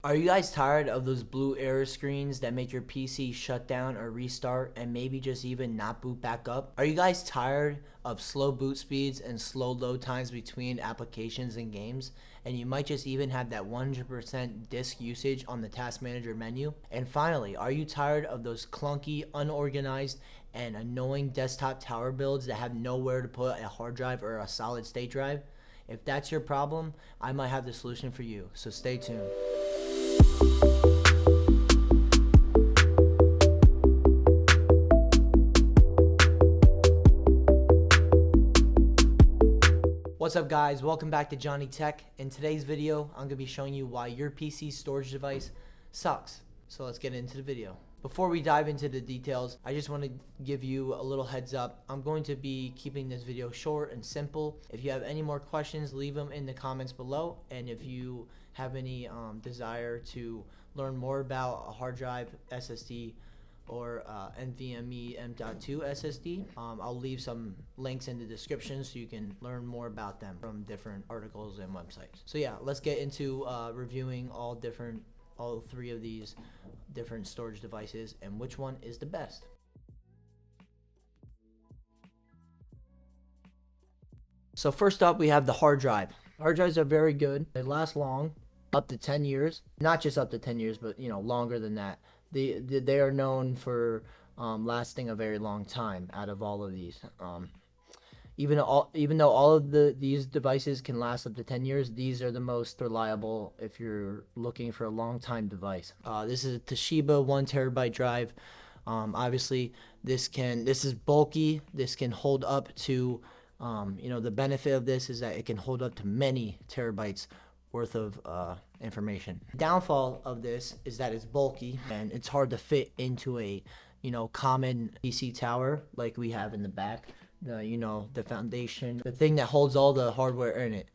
Are you guys tired of those blue error screens that make your PC shut down or restart and maybe just even not boot back up? Are you guys tired of slow boot speeds and slow load times between applications and games? And you might just even have that 100% disk usage on the task manager menu? And finally, are you tired of those clunky, unorganized, and annoying desktop tower builds that have nowhere to put a hard drive or a solid state drive? If that's your problem, I might have the solution for you, so stay tuned. What's up guys, welcome back to Johnny Tech. In today's video, I'm going to be showing you why your PC storage device sucks. So let's get into the video. Before we dive into the details, I just want to give you a little heads up. I'm going to be keeping this video short and simple. If you have any more questions, leave them in the comments below. And if you have any desire to learn more about a hard drive, SSD, or NVMe M.2 SSD. I'll leave some links in the description so you can learn more about them from different articles and websites. So yeah, let's get into reviewing all three of these different storage devices and which one is the best. So first up, we have the hard drive. Hard drives are very good. They last long, up to 10 years. Not just up to 10 years, but longer than that. They are known for lasting a very long time out of all of these. Even though all of these devices can last up to 10 years, these are the most reliable if you're looking for a long time device. This is a Toshiba 1 TB drive. Obviously, this is bulky. This can hold up to, the benefit of this is that it can hold up to many terabytes worth of information. Downfall of this is that it's bulky and it's hard to fit into a common PC tower like we have in the back. The foundation, the thing that holds all the hardware in it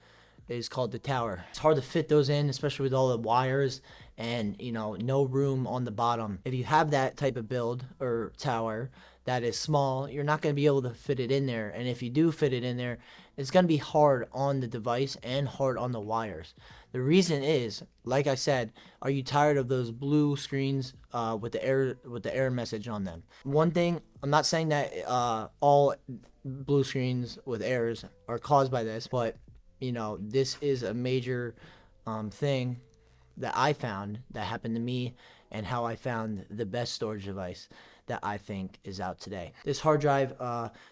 is called the tower. It's hard to fit those in, especially with all the wires and no room on the bottom. If you have that type of build or tower that is small, you're not going to be able to fit it in there. And if you do fit it in there, it's going to be hard on the device and hard on the wires. The reason is, like I said, are you tired of those blue screens with the error message on them? One thing, I'm not saying that all blue screens with errors are caused by this, but this is a major thing that I found that happened to me and how I found the best storage device that I think is out today. This hard drive,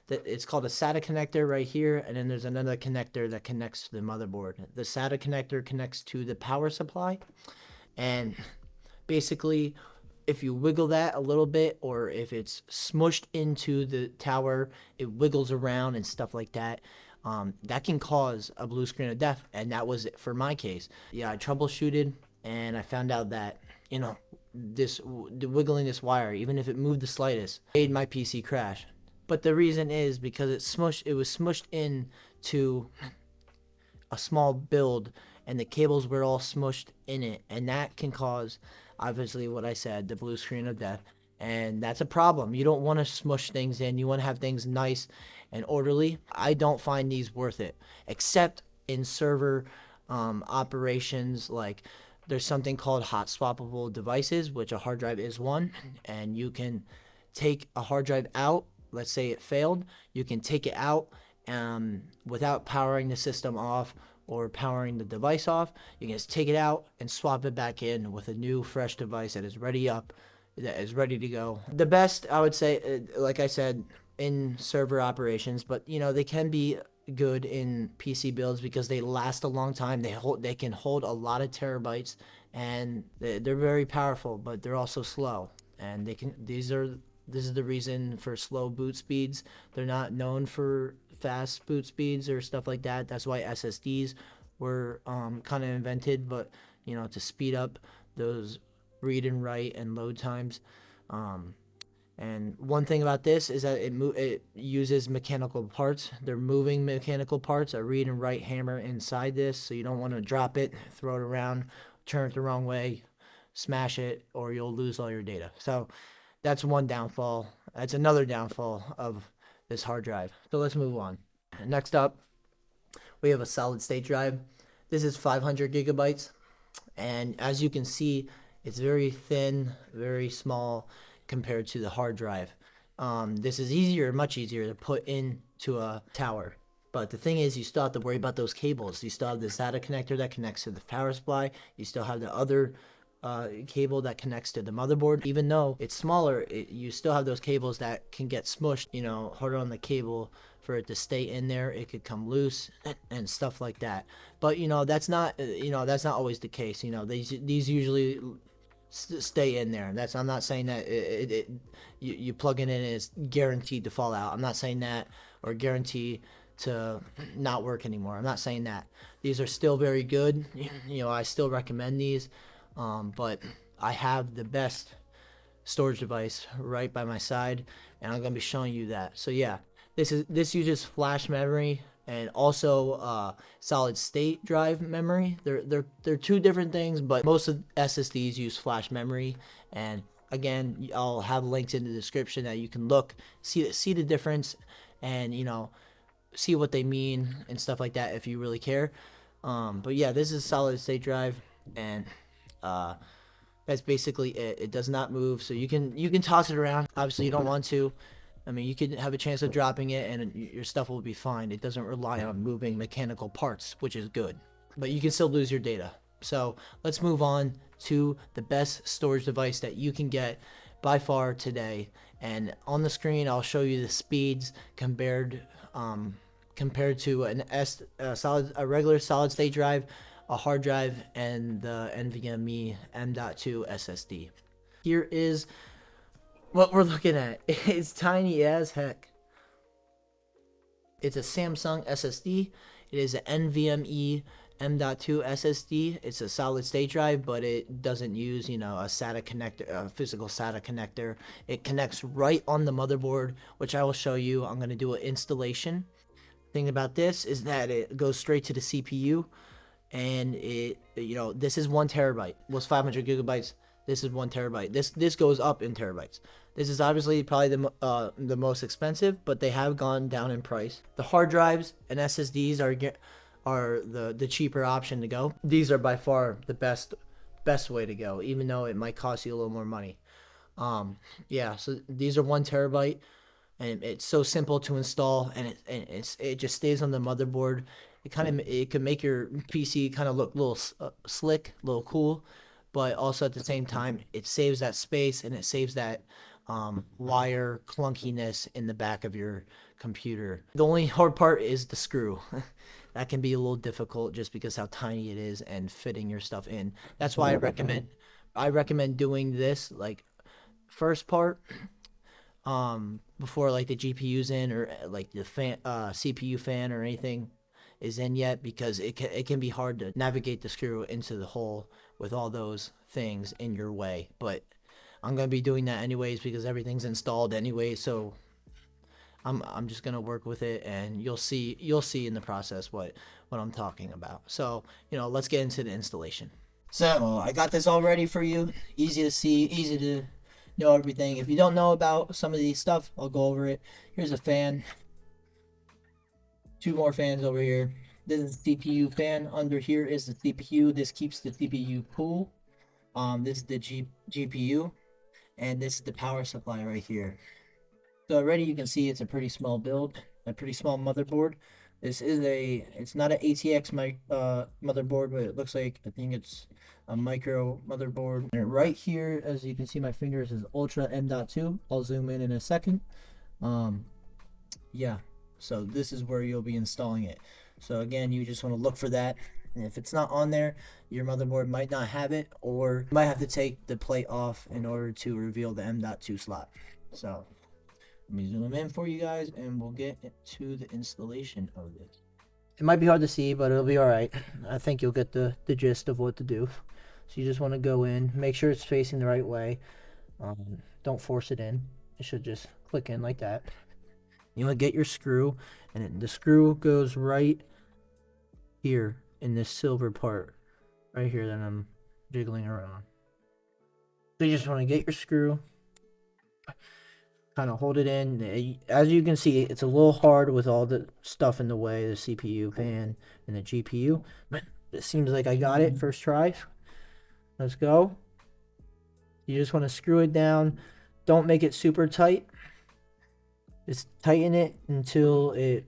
it's called a SATA connector right here, and then there's another connector that connects to the motherboard. The SATA connector connects to the power supply, and basically, if you wiggle that a little bit, or if it's smushed into the tower, it wiggles around and stuff like that. That can cause a blue screen of death, and that was it for my case. Yeah, I troubleshooted, and I found out that wiggling this wire, even if it moved the slightest, made my PC crash. But the reason is because it was smushed into a small build, and the cables were all smushed in it, and that can cause, obviously, what I said, the blue screen of death. And that's a problem. You don't want to smush things in. You want to have things nice and orderly. I don't find these worth it, except in server operations. Like, there's something called hot swappable devices, which a hard drive is one, and you can take a hard drive out. Let's say it failed. You can take it out without powering the system off or powering the device off. You can just take it out and swap it back in with a new fresh device that is ready to go. The best, I would say, like I said, in server operations, but they can be good in PC builds because they last a long time. They can hold a lot of terabytes, and they're very powerful, but they're also slow. And this is the reason for slow boot speeds. They're not known for fast boot speeds or stuff like that. That's why SSDs were kind of invented, but to speed up those read and write and load times. And one thing about this is that it uses mechanical parts. They're moving mechanical parts, a read and write hammer inside this, so you don't want to drop it, throw it around, turn it the wrong way, smash it, or you'll lose all your data. So that's one downfall. That's another downfall of this hard drive. So let's move on. Next up, we have a solid state drive. This is 500 gigabytes. And as you can see, it's very thin, very small compared to the hard drive. This is easier, much easier to put into a tower. But the thing is, you still have to worry about those cables. You still have the SATA connector that connects to the power supply. You still have the other cable that connects to the motherboard. Even though it's smaller, you still have those cables that can get smushed, you know, harder on the cable for it to stay in there. It could come loose and stuff like that. But, you know, that's not, that's not always the case. You know, these usually stay in there. I'm not saying that you plug it in and it's guaranteed to fall out. I'm not saying that, or guaranteed to not work anymore. I'm not saying that. These are still very good. You know, I still recommend these. But I have the best storage device right by my side, and I'm gonna be showing you that. So yeah, this uses flash memory and also solid state drive memory. They're two different things, but most of SSDs use flash memory. And again, I'll have links in the description that you can look, see the difference, and see what they mean and stuff like that if you really care. But yeah, this is solid state drive, and that's basically it. It does not move, so you can toss it around. Obviously, you don't want to. I mean, you could have a chance of dropping it, and your stuff will be fine. It doesn't rely on moving mechanical parts, which is good. But you can still lose your data. So let's move on to the best storage device that you can get by far today. And on the screen, I'll show you the speeds compared to a regular solid state drive, a hard drive, and the NVMe M.2 SSD. Here is what we're looking at. It's tiny as heck. It's a Samsung SSD. It is an NVMe M.2 SSD. It's a solid state drive, but it doesn't use, a SATA connector, a physical SATA connector. It connects right on the motherboard, which I will show you. I'm going to do an installation. Thing about this is that it goes straight to the CPU. And this is 1 terabyte. Was 500 gigabytes. This is 1 terabyte. This goes up in terabytes. This is obviously probably the most expensive, but they have gone down in price. The hard drives and SSDs are the cheaper option to go. These are by far the best way to go, even though it might cost you a little more money. Yeah, so these are 1 terabyte, and it's so simple to install, and it just stays on the motherboard. It can make your PC kind of look a little slick, a little cool, but also at the same time, it saves that space, and it saves that wire clunkiness in the back of your computer. The only hard part is the screw. That can be a little difficult just because how tiny it is and fitting your stuff in. That's why I recommend doing this like first part before like the GPU's in, or like the CPU fan or anything is in yet, because it can be hard to navigate the screw into the hole with all those things in your way. But I'm gonna be doing that anyways because everything's installed anyway. So I'm just gonna work with it, and you'll see in the process what I'm talking about. So let's get into the installation. So I got this all ready for you. Easy to see, easy to know everything. If you don't know about some of these stuff, I'll go over it. Here's a fan. 2 more fans over here. This is the CPU fan. Under here is the CPU. This keeps the CPU cool. This is the GPU, and this is the power supply right here. So already you can see it's a pretty small build, a pretty small motherboard. It's not an ATX motherboard, but it looks like, I think it's a micro motherboard. And right here, as you can see, my fingers is Ultra M.2. I'll zoom in a second. Yeah. So this is where you'll be installing it. So again, you just want to look for that. And if it's not on there, your motherboard might not have it, or you might have to take the plate off in order to reveal the M.2 slot. So let me zoom in for you guys, and we'll get to the installation of this. It might be hard to see, but it'll be all right. I think you'll get the gist of what to do. So you just want to go in, make sure it's facing the right way. Don't force it in. It should just click in like that. You want to get your screw, and the screw goes right here in this silver part right here that I'm jiggling around. So you just want to get your screw, kind of hold it in. As you can see, it's a little hard with all the stuff in the way, the CPU fan and the GPU, but it seems like I got it first try. Let's go. You just want to screw it down. Don't make it super tight. Just tighten it until it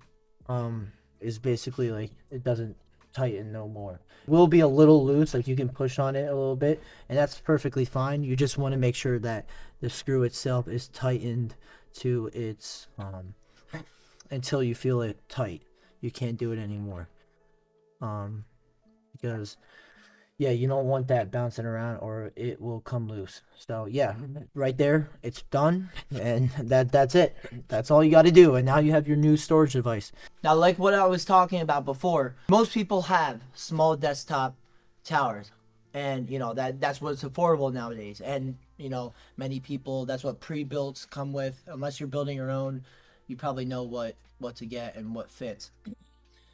is basically like it doesn't tighten no more. It will be a little loose, like you can push on it a little bit, and that's perfectly fine. You just want to make sure that the screw itself is tightened to its until you feel it tight. You can't do it anymore. Because yeah, you don't want that bouncing around or it will come loose. So yeah, right there, it's done, and that's it. That's all you got to do, and now you have your new storage device. Now, like what I was talking about before, most people have small desktop towers, and you know that's what's affordable nowadays. And you know, many people, that's what pre-builts come with. Unless you're building your own, you probably know what to get and what fits.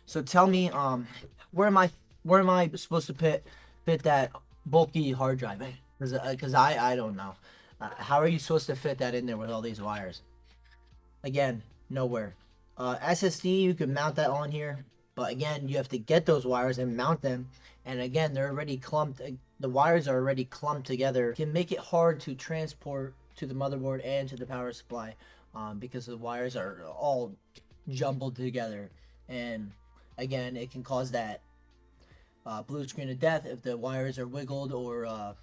So tell me, where am I supposed to fit that bulky hard drive? Because I don't know. How are you supposed to fit that in there with all these wires? Again, nowhere. SSD, you can mount that on here, but again, you have to get those wires and mount them. And again, they're already clumped. The wires are already clumped together. It can make it hard to transport to the motherboard and to the power supply, because the wires are all jumbled together. And again, it can cause that blue screen of death if the wires are wiggled or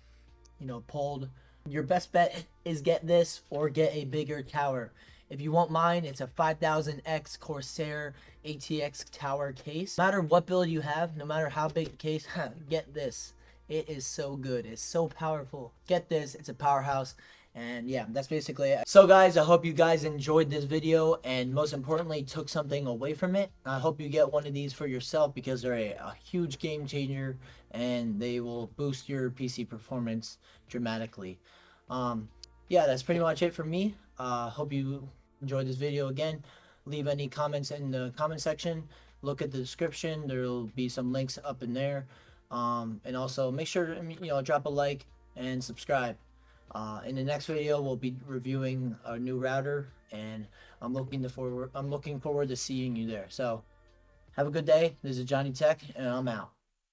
pulled. Your best bet is get this or get a bigger tower. If you want mine, it's a 5000X Corsair ATX tower case. No matter what build you have, no matter how big a case, get this. It is so good. It's so powerful. Get this. It's a powerhouse. And yeah, that's basically it. So guys, I hope you guys enjoyed this video and most importantly took something away from it. I hope you get one of these for yourself because they're a huge game changer and they will boost your PC performance dramatically. Yeah, that's pretty much it for me. Hope you enjoyed this video. Again, leave any comments in the comment section. Look at the description. There will be some links up in there. And also make sure to drop a like and subscribe. In the next video, we'll be reviewing our new router, and I'm looking forward to seeing you there. So, have a good day. This is Johnny Tech, and I'm out.